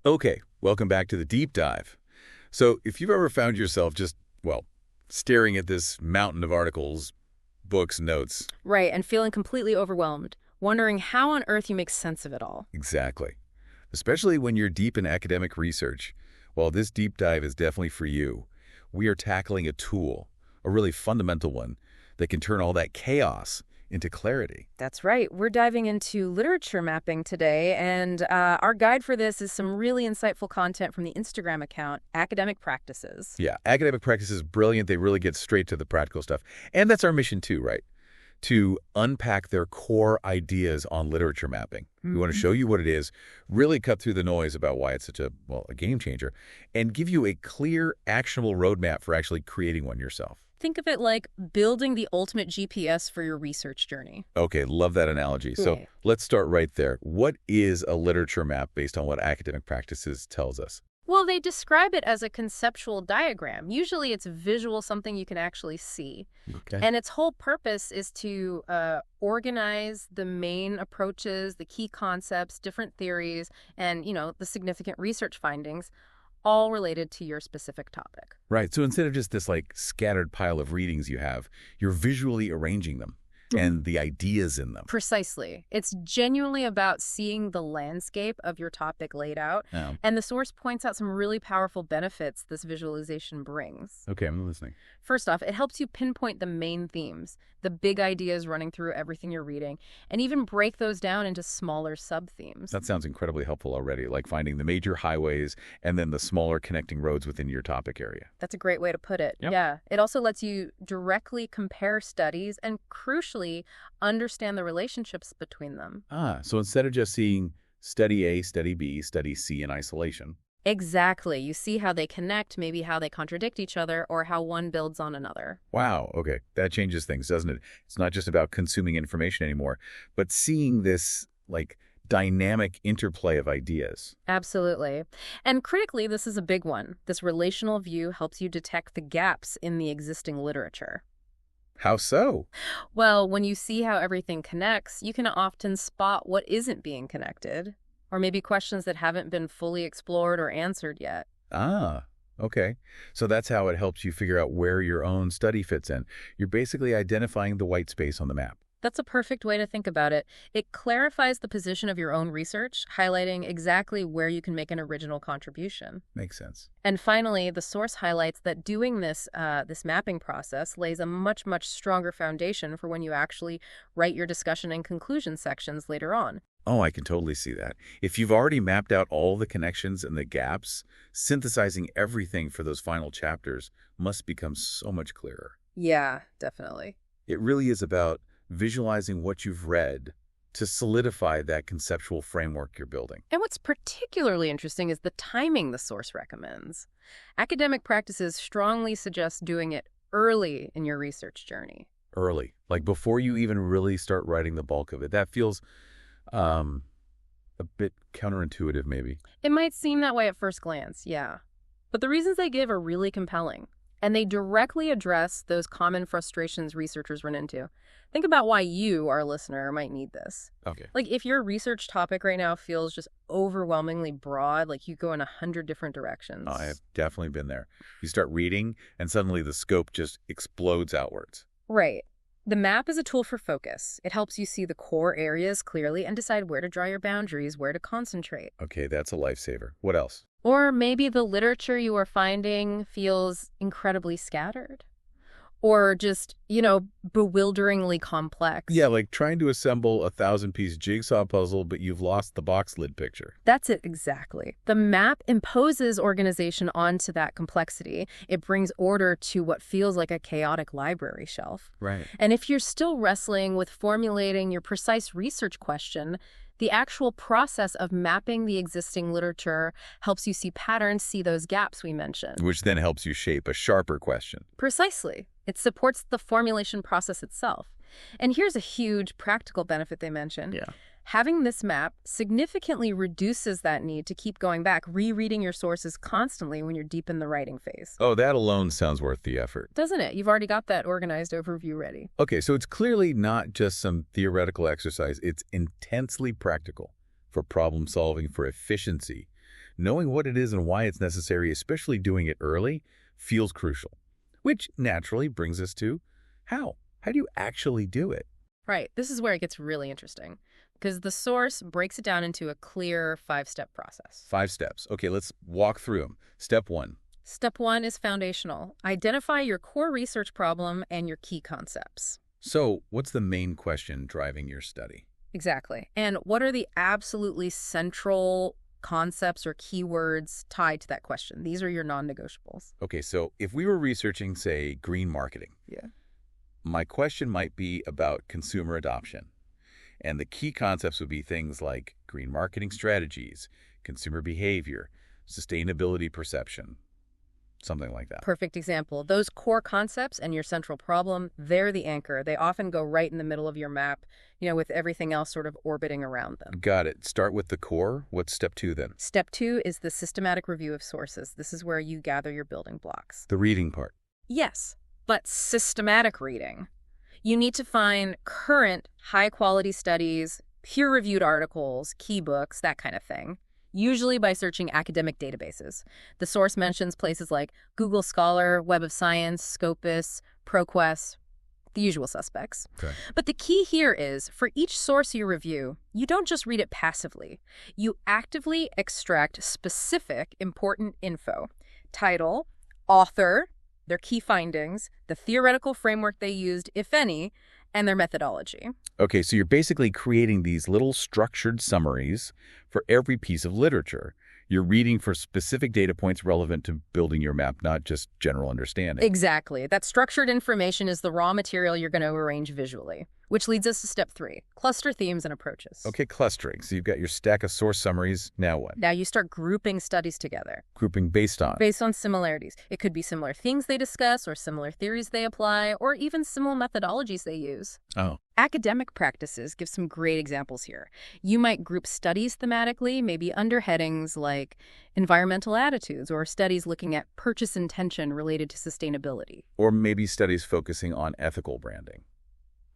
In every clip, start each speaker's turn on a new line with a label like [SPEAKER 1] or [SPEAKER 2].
[SPEAKER 1] Okay, welcome back to the deep dive. So if you've ever found yourself just, well, staring at this mountain of articles, books, notes.
[SPEAKER 2] Right, and feeling completely overwhelmed, wondering how on earth you make sense of it all.
[SPEAKER 1] Exactly. Especially when you're deep in academic research. Well, this deep dive is definitely for you. We are tackling a tool, a really fundamental one, that can turn all that chaos into clarity.
[SPEAKER 2] That's right. We're diving into literature mapping today, and our guide for this is some really insightful content from the Instagram account, Academic Practices.
[SPEAKER 1] Yeah, academic practice is brilliant. They really get straight to the practical stuff. And that's our mission too, right? To unpack their core ideas on literature mapping. We want to show you what it is, really cut through the noise about why it's such a game changer, and give you a clear, actionable roadmap for actually creating one yourself.
[SPEAKER 2] Think of it like building the ultimate GPS for your research journey.
[SPEAKER 1] Okay, love that analogy. So
[SPEAKER 2] Right.
[SPEAKER 1] let's start right there. What is a literature map based on what academic practices tells us?
[SPEAKER 2] Well, they describe it as a conceptual diagram. Usually it's visual, something you can actually see.
[SPEAKER 1] Okay.
[SPEAKER 2] And its whole purpose is to organize the main approaches, the key concepts, different theories, and, the significant research findings, all related to your specific topic.
[SPEAKER 1] Right. So instead of just this scattered pile of readings you have, you're visually arranging them and the ideas in them.
[SPEAKER 2] Precisely. It's genuinely about seeing the landscape of your topic laid out.
[SPEAKER 1] Oh.
[SPEAKER 2] And the source points out some really powerful benefits this visualization brings.
[SPEAKER 1] Okay, I'm listening.
[SPEAKER 2] First off, it helps you pinpoint the main themes, the big ideas running through everything you're reading, and even break those down into smaller sub-themes.
[SPEAKER 1] That sounds incredibly helpful already, like finding the major highways and then the smaller connecting roads within your topic area.
[SPEAKER 2] That's a great way to put it.
[SPEAKER 1] Yep.
[SPEAKER 2] Yeah. It also lets you directly compare studies and, crucially, understand the relationships between them.
[SPEAKER 1] So instead of just seeing study A, study B, study C in isolation.
[SPEAKER 2] Exactly. You see how they connect, maybe how they contradict each other, or how one builds on another.
[SPEAKER 1] Wow, okay. That changes things, doesn't it? It's not just about consuming information anymore, but seeing this, dynamic interplay of ideas.
[SPEAKER 2] Absolutely. And critically, this is a big one. This relational view helps you detect the gaps in the existing literature.
[SPEAKER 1] How so?
[SPEAKER 2] Well, when you see how everything connects, you can often spot what isn't being connected, or maybe questions that haven't been fully explored or answered yet.
[SPEAKER 1] Okay. So that's how it helps you figure out where your own study fits in. You're basically identifying the white space on the map.
[SPEAKER 2] That's a perfect way to think about it. It clarifies the position of your own research, highlighting exactly where you can make an original contribution.
[SPEAKER 1] Makes sense.
[SPEAKER 2] And finally, the source highlights that doing this mapping process lays a much, much stronger foundation for when you actually write your discussion and conclusion sections later on.
[SPEAKER 1] Oh, I can totally see that. If you've already mapped out all the connections and the gaps, synthesizing everything for those final chapters must become so much clearer.
[SPEAKER 2] Yeah, definitely.
[SPEAKER 1] It really is about visualizing what you've read to solidify that conceptual framework you're building.
[SPEAKER 2] And what's particularly interesting is the timing the source recommends. Academic practices strongly suggest doing it early in your research journey.
[SPEAKER 1] Early, before you even really start writing the bulk of it. That feels a bit counterintuitive, maybe.
[SPEAKER 2] It might seem that way at first glance, yeah. But the reasons they give are really compelling, and they directly address those common frustrations researchers run into. Think about why you, our listener, might need this.
[SPEAKER 1] Okay.
[SPEAKER 2] If your research topic right now feels just overwhelmingly broad, you go in 100 different directions.
[SPEAKER 1] I have definitely been there. You start reading, and suddenly the scope just explodes outwards.
[SPEAKER 2] Right. The map is a tool for focus. It helps you see the core areas clearly and decide where to draw your boundaries, where to concentrate.
[SPEAKER 1] Okay, that's a lifesaver. What else?
[SPEAKER 2] Or maybe the literature you are finding feels incredibly scattered. Or just, bewilderingly complex.
[SPEAKER 1] Yeah, like trying to assemble a 1,000-piece jigsaw puzzle, but you've lost the box lid picture.
[SPEAKER 2] That's it exactly. The map imposes organization onto that complexity. It brings order to what feels like a chaotic library shelf.
[SPEAKER 1] Right.
[SPEAKER 2] And if you're still wrestling with formulating your precise research question, the actual process of mapping the existing literature helps you see patterns, see those gaps we mentioned.
[SPEAKER 1] Which then helps you shape a sharper question.
[SPEAKER 2] Precisely. It supports the formulation process itself. And here's a huge practical benefit they mention.
[SPEAKER 1] Yeah.
[SPEAKER 2] Having this map significantly reduces that need to keep going back, rereading your sources constantly when you're deep in the writing phase.
[SPEAKER 1] Oh, that alone sounds worth the effort.
[SPEAKER 2] Doesn't it? You've already got that organized overview ready.
[SPEAKER 1] Okay, so it's clearly not just some theoretical exercise. It's intensely practical for problem solving, for efficiency. Knowing what it is and why it's necessary, especially doing it early, feels crucial. Which naturally brings us to how? How do you actually do it?
[SPEAKER 2] Right. This is where it gets really interesting because the source breaks it down into a clear 5-step process.
[SPEAKER 1] 5 steps. Okay, let's walk through them. Step 1.
[SPEAKER 2] Step 1 is foundational. Identify your core research problem and your key concepts.
[SPEAKER 1] So, what's the main question driving your study?
[SPEAKER 2] Exactly. And what are the absolutely central concepts or keywords tied to that question? These are your non-negotiables.
[SPEAKER 1] Okay, so if we were researching, say, green marketing, my question might be about consumer adoption. And the key concepts would be things like green marketing strategies, consumer behavior, sustainability perception, something like that.
[SPEAKER 2] Perfect example. Those core concepts and your central problem, they're the anchor. They often go right in the middle of your map, with everything else sort of orbiting around them.
[SPEAKER 1] Got it. Start with the core. What's step 2 then?
[SPEAKER 2] Step 2 is the systematic review of sources. This is where you gather your building blocks.
[SPEAKER 1] The reading part.
[SPEAKER 2] Yes, but systematic reading. You need to find current high-quality studies, peer-reviewed articles, key books, that kind of thing, usually by searching academic databases. The source mentions places like Google Scholar, Web of Science, Scopus, ProQuest, the usual suspects.
[SPEAKER 1] Okay.
[SPEAKER 2] But the key here is, for each source you review, you don't just read it passively. You actively extract specific important info. Title, author, their key findings, the theoretical framework they used, if any, and their methodology.
[SPEAKER 1] Okay, so you're basically creating these little structured summaries for every piece of literature. You're reading for specific data points relevant to building your map, not just general understanding.
[SPEAKER 2] Exactly. That structured information is the raw material you're going to arrange visually, which leads us to step 3, cluster themes and approaches.
[SPEAKER 1] Okay, clustering. So you've got your stack of source summaries. Now what?
[SPEAKER 2] Now you start grouping studies together.
[SPEAKER 1] Grouping based on?
[SPEAKER 2] Based on similarities. It could be similar things they discuss, or similar theories they apply, or even similar methodologies they use.
[SPEAKER 1] Oh.
[SPEAKER 2] Academic practices give some great examples here. You might group studies thematically, maybe under headings like environmental attitudes, or studies looking at purchase intention related to sustainability.
[SPEAKER 1] Or maybe studies focusing on ethical branding.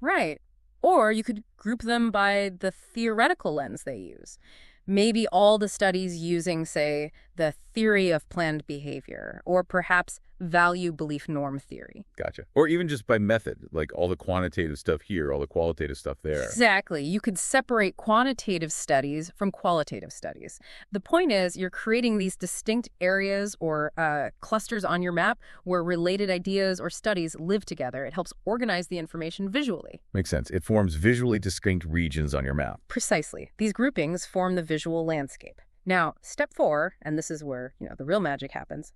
[SPEAKER 2] Right. Or you could group them by the theoretical lens they use. Maybe all the studies using, say, the theory of planned behavior, or perhaps value belief norm theory.
[SPEAKER 1] Gotcha. Or even just by method, like all the quantitative stuff here, all the qualitative stuff there.
[SPEAKER 2] Exactly. You could separate quantitative studies from qualitative studies. The point is, you're creating these distinct areas or clusters on your map where related ideas or studies live together. It helps organize the information visually.
[SPEAKER 1] Makes sense. It forms visually distinct regions on your map.
[SPEAKER 2] Precisely. These groupings form the visual landscape. Now, step 4, and this is where, the real magic happens,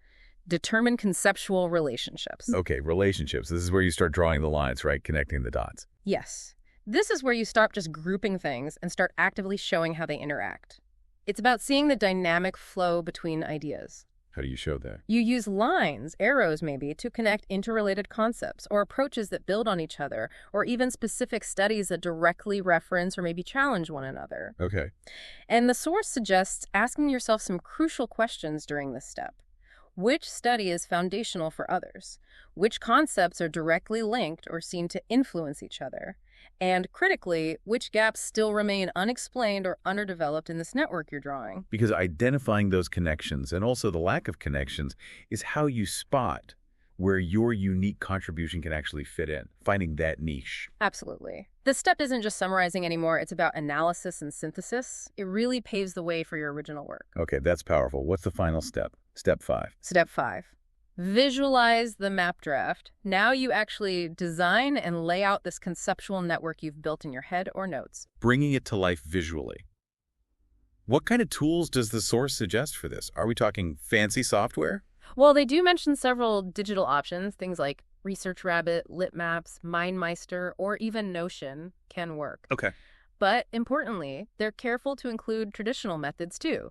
[SPEAKER 2] determine conceptual relationships.
[SPEAKER 1] Okay, relationships. This is where you start drawing the lines, right? Connecting the dots.
[SPEAKER 2] Yes. This is where you stop just grouping things and start actively showing how they interact. It's about seeing the dynamic flow between ideas.
[SPEAKER 1] How do you show that?
[SPEAKER 2] You use lines, arrows maybe, to connect interrelated concepts or approaches that build on each other, or even specific studies that directly reference or maybe challenge one another.
[SPEAKER 1] Okay.
[SPEAKER 2] And the source suggests asking yourself some crucial questions during this step. Which study is foundational for others? Which concepts are directly linked or seem to influence each other? And critically, which gaps still remain unexplained or underdeveloped in this network you're drawing?
[SPEAKER 1] Because identifying those connections and also the lack of connections is how you spot where your unique contribution can actually fit in, finding that niche.
[SPEAKER 2] Absolutely. This step isn't just summarizing anymore, it's about analysis and synthesis. It really paves the way for your original work.
[SPEAKER 1] Okay, that's powerful. What's the final step? Step 5.
[SPEAKER 2] Step 5. Visualize the map draft. Now you actually design and lay out this conceptual network you've built in your head or notes.
[SPEAKER 1] Bringing it to life visually. What kind of tools does the source suggest for this? Are we talking fancy software?
[SPEAKER 2] Well, they do mention several digital options, things like ResearchRabbit, Litmaps, MindMeister, or even Notion can work.
[SPEAKER 1] Okay.
[SPEAKER 2] But importantly, they're careful to include traditional methods too.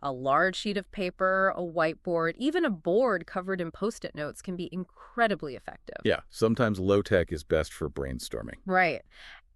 [SPEAKER 2] A large sheet of paper, a whiteboard, even a board covered in Post-it notes can be incredibly effective.
[SPEAKER 1] Yeah, sometimes low-tech is best for brainstorming.
[SPEAKER 2] Right.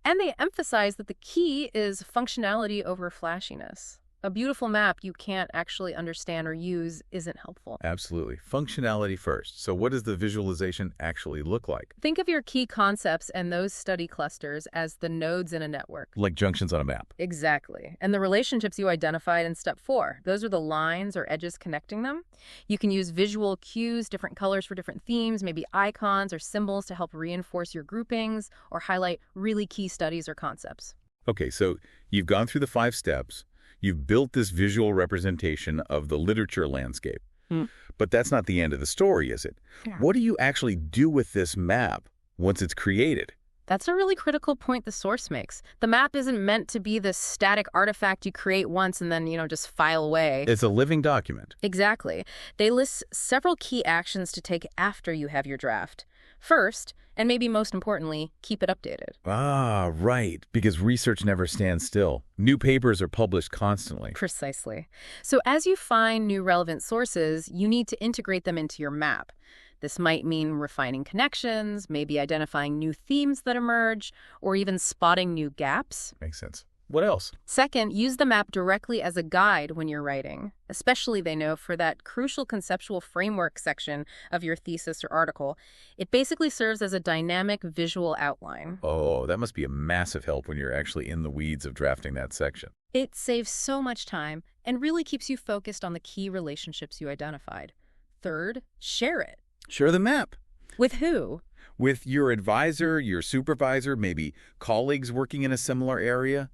[SPEAKER 2] And they emphasize that the key is functionality over flashiness. A beautiful map you can't actually understand or use isn't helpful.
[SPEAKER 1] Absolutely. Functionality first. So what does the visualization actually look like?
[SPEAKER 2] Think of your key concepts and those study clusters as the nodes in a network.
[SPEAKER 1] Like junctions on a map.
[SPEAKER 2] Exactly. And the relationships you identified in step 4, those are the lines or edges connecting them. You can use visual cues, different colors for different themes, maybe icons or symbols to help reinforce your groupings or highlight really key studies or concepts.
[SPEAKER 1] Okay, so you've gone through the 5 steps. You've built this visual representation of the literature landscape. But that's not the end of the story, is it?
[SPEAKER 2] Yeah.
[SPEAKER 1] What do you actually do with this map once it's created?
[SPEAKER 2] That's a really critical point the source makes. The map isn't meant to be this static artifact you create once and then, just file away.
[SPEAKER 1] It's a living document.
[SPEAKER 2] Exactly. They list several key actions to take after you have your draft. First, and maybe most importantly, keep it updated.
[SPEAKER 1] Ah, right, because research never stands still. New papers are published constantly.
[SPEAKER 2] Precisely. So as you find new relevant sources, you need to integrate them into your map. This might mean refining connections, maybe identifying new themes that emerge, or even spotting new gaps.
[SPEAKER 1] Makes sense. What else?
[SPEAKER 2] Second, use the map directly as a guide when you're writing, especially, they know, for that crucial conceptual framework section of your thesis or article. It basically serves as a dynamic visual outline.
[SPEAKER 1] Oh, that must be a massive help when you're actually in the weeds of drafting that section.
[SPEAKER 2] It saves so much time and really keeps you focused on the key relationships you identified. Third, share it.
[SPEAKER 1] Share the map.
[SPEAKER 2] With who?
[SPEAKER 1] With your advisor, your supervisor, maybe colleagues working in a similar area.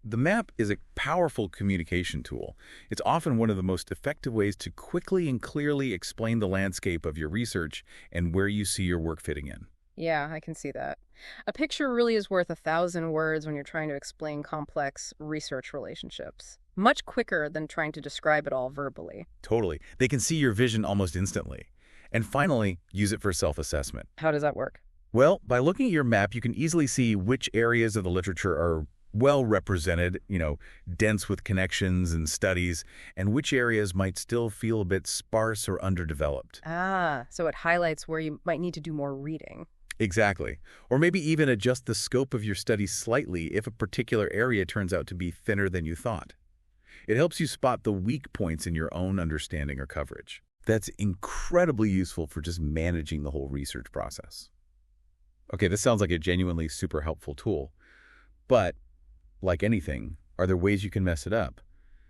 [SPEAKER 1] The map is a powerful communication tool. It's often one of the most effective ways to quickly and clearly explain the landscape of your research and where you see your work fitting in.
[SPEAKER 2] Yeah, I can see that. A picture really is worth 1,000 words when you're trying to explain complex research relationships. Much quicker than trying to describe it all verbally.
[SPEAKER 1] Totally. They can see your vision almost instantly. And finally, use it for self-assessment.
[SPEAKER 2] How does that work?
[SPEAKER 1] Well, by looking at your map, you can easily see which areas of the literature are well represented, dense with connections and studies, and which areas might still feel a bit sparse or underdeveloped.
[SPEAKER 2] Ah, so it highlights where you might need to do more reading.
[SPEAKER 1] Exactly. Or maybe even adjust the scope of your study slightly if a particular area turns out to be thinner than you thought. It helps you spot the weak points in your own understanding or coverage. That's incredibly useful for just managing the whole research process. Okay, this sounds like a genuinely super helpful tool, but like anything, are there ways you can mess it up?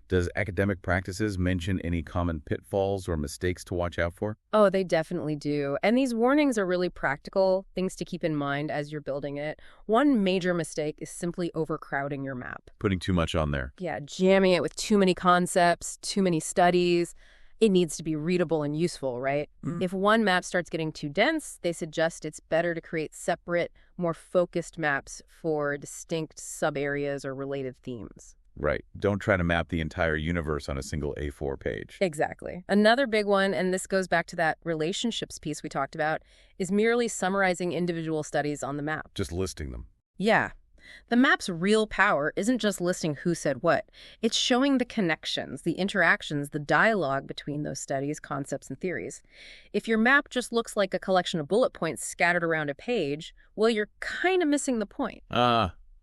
[SPEAKER 1] Does academic practices mention any common pitfalls or mistakes to watch out for?
[SPEAKER 2] Oh, they definitely do. And these warnings are really practical, things to keep in mind as you're building it. One major mistake is simply overcrowding your map.
[SPEAKER 1] Putting too much on there.
[SPEAKER 2] Yeah, jamming it with too many concepts, too many studies. It needs to be readable and useful, right? If one map starts getting too dense, they suggest it's better to create separate, more focused maps for distinct sub-areas or related themes.
[SPEAKER 1] Right. Don't try to map the entire universe on a single A4 page.
[SPEAKER 2] Exactly. Another big one, and this goes back to that relationships piece we talked about, is merely summarizing individual studies on the map.
[SPEAKER 1] Just listing them.
[SPEAKER 2] Yeah. The map's real power isn't just listing who said what. It's showing the connections, the interactions, the dialogue between those studies, concepts, and theories. If your map just looks like a collection of bullet points scattered around a page, well, you're kind of missing the point.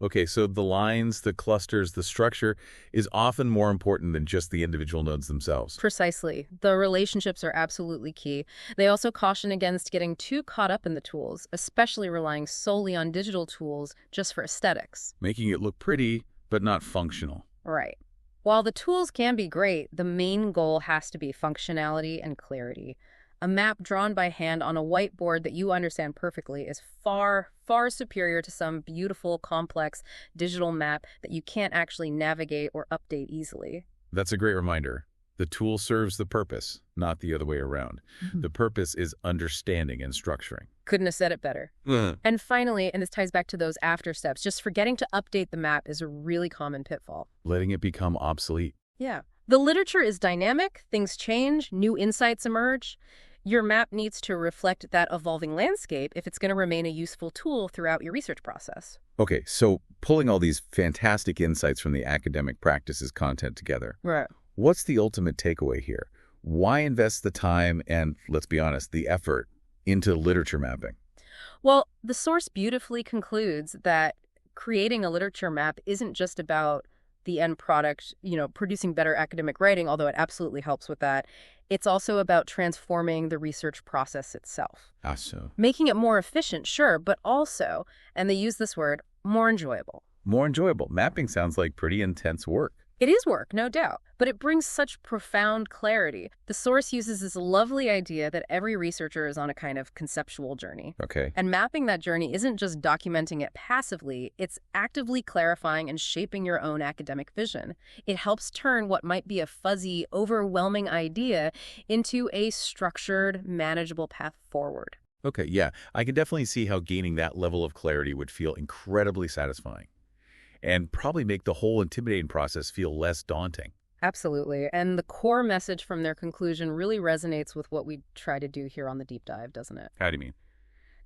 [SPEAKER 1] Okay, so the lines, the clusters, the structure is often more important than just the individual nodes themselves.
[SPEAKER 2] Precisely. The relationships are absolutely key. They also caution against getting too caught up in the tools, especially relying solely on digital tools just for aesthetics.
[SPEAKER 1] Making it look pretty, but not functional.
[SPEAKER 2] Right. While the tools can be great, the main goal has to be functionality and clarity. A map drawn by hand on a whiteboard that you understand perfectly is far, far superior to some beautiful, complex digital map that you can't actually navigate or update easily.
[SPEAKER 1] That's a great reminder. The tool serves the purpose, not the other way around. The purpose is understanding and structuring.
[SPEAKER 2] Couldn't have said it better. And finally, and this ties back to those after steps, just forgetting to update the map is a really common pitfall.
[SPEAKER 1] Letting it become obsolete.
[SPEAKER 2] Yeah. The literature is dynamic, things change, new insights emerge. Your map needs to reflect that evolving landscape if it's going to remain a useful tool throughout your research process.
[SPEAKER 1] Okay, so pulling all these fantastic insights from the academic practices content together,
[SPEAKER 2] Right.
[SPEAKER 1] what's the ultimate takeaway here? Why invest the time and, let's be honest, the effort into literature mapping?
[SPEAKER 2] Well, the source beautifully concludes that creating a literature map isn't just about the end product, producing better academic writing, although it absolutely helps with that. It's also about transforming the research process itself.
[SPEAKER 1] Ah, so.
[SPEAKER 2] Making it more efficient, sure, but also, and they use this word, more enjoyable.
[SPEAKER 1] More enjoyable. Mapping sounds like pretty intense work.
[SPEAKER 2] It is work, no doubt, but it brings such profound clarity. The source uses this lovely idea that every researcher is on a kind of conceptual journey.
[SPEAKER 1] Okay.
[SPEAKER 2] And mapping that journey isn't just documenting it passively, it's actively clarifying and shaping your own academic vision. It helps turn what might be a fuzzy, overwhelming idea into a structured, manageable path forward.
[SPEAKER 1] Okay, yeah. I can definitely see how gaining that level of clarity would feel incredibly satisfying and probably make the whole intimidating process feel less daunting.
[SPEAKER 2] Absolutely. And the core message from their conclusion really resonates with what we try to do here on the deep dive, doesn't it?
[SPEAKER 1] How do you mean?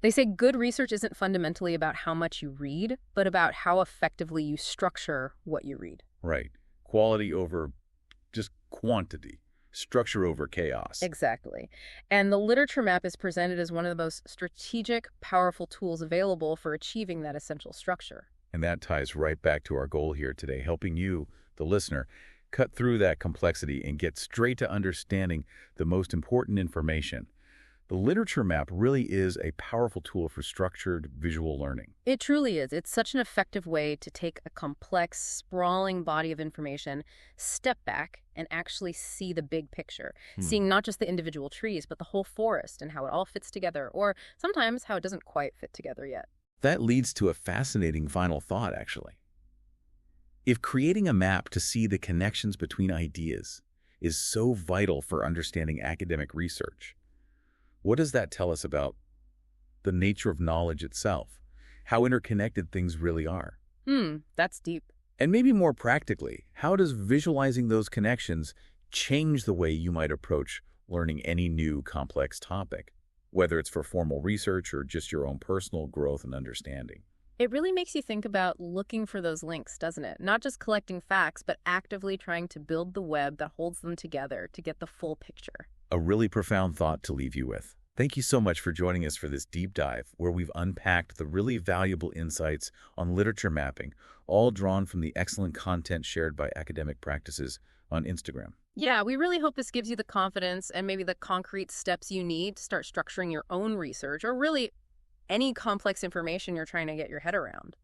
[SPEAKER 2] They say good research isn't fundamentally about how much you read, but about how effectively you structure what you read.
[SPEAKER 1] Right. Quality over just quantity. Structure over chaos.
[SPEAKER 2] Exactly. And the literature map is presented as one of the most strategic, powerful tools available for achieving that essential structure.
[SPEAKER 1] And that ties right back to our goal here today, helping you, the listener, cut through that complexity and get straight to understanding the most important information. The literature map really is a powerful tool for structured visual learning.
[SPEAKER 2] It truly is. It's such an effective way to take a complex, sprawling body of information, step back, and actually see the big picture, seeing not just the individual trees, but the whole forest and how it all fits together, or sometimes how it doesn't quite fit together yet.
[SPEAKER 1] That leads to a fascinating final thought, actually. If creating a map to see the connections between ideas is so vital for understanding academic research, what does that tell us about the nature of knowledge itself, how interconnected things really are?
[SPEAKER 2] That's deep.
[SPEAKER 1] And maybe more practically, how does visualizing those connections change the way you might approach learning any new complex topic, whether it's for formal research or just your own personal growth and understanding?
[SPEAKER 2] It really makes you think about looking for those links, doesn't it? Not just collecting facts, but actively trying to build the web that holds them together to get the full picture.
[SPEAKER 1] A really profound thought to leave you with. Thank you so much for joining us for this deep dive where we've unpacked the really valuable insights on literature mapping, all drawn from the excellent content shared by Academic Practices on Instagram.
[SPEAKER 2] Yeah, we really hope this gives you the confidence and maybe the concrete steps you need to start structuring your own research or really any complex information you're trying to get your head around.